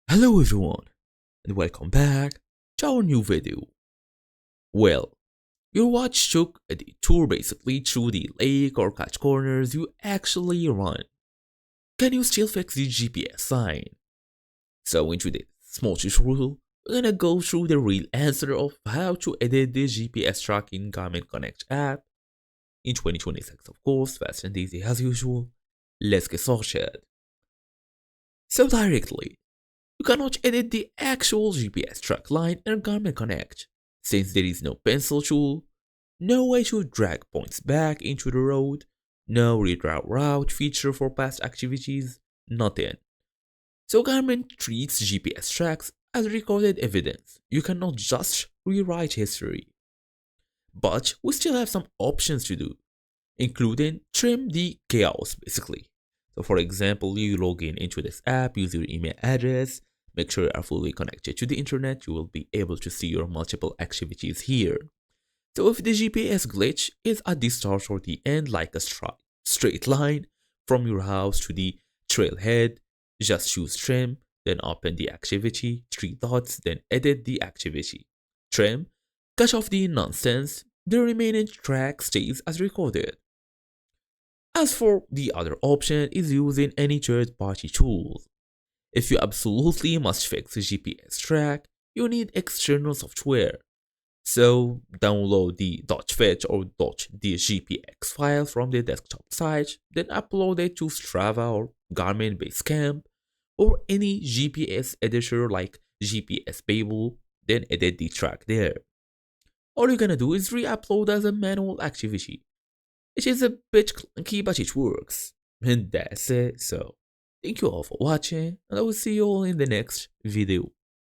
Hello everyone and welcome back to our new video. Well, your watch took a detour basically through the lake or catch corners you actually run. Can you still fix the GPS sign? So in today's small tutorial, we're gonna go through the real answer of how to edit the GPS tracking Garmin Connect app in 2026, of course, fast and easy as usual. Let's get started. So directly, you cannot edit the actual GPS track line in Garmin Connect, since there is no pencil tool, no way to drag points back into the road, no reroute route feature for past activities, nothing. So Garmin treats GPS tracks as recorded evidence. You cannot just rewrite history. But we still have some options to do, including trim the chaos basically. So for example, you log in into this app, use your email address, make sure you are fully connected to the internet, you will be able to see your multiple activities here. So if the GPS glitch is at the start or the end like a straight line from your house to the trailhead, just choose trim, then open the activity, three dots, then edit the activity. Trim, cut off the nonsense, the remaining track stays as recorded. As for the other option is using any third-party tools. If you absolutely must fix a GPS track, you need external software. So download the .fetch or .dgpx file from the desktop site, then upload it to Strava or Garmin Basecamp or any GPS editor like GPS Babel, then edit the track there. All you're gonna do is re-upload as a manual activity. It is a bit clunky, but it works. And that's it. So, thank you all for watching, and I will see you all in the next video.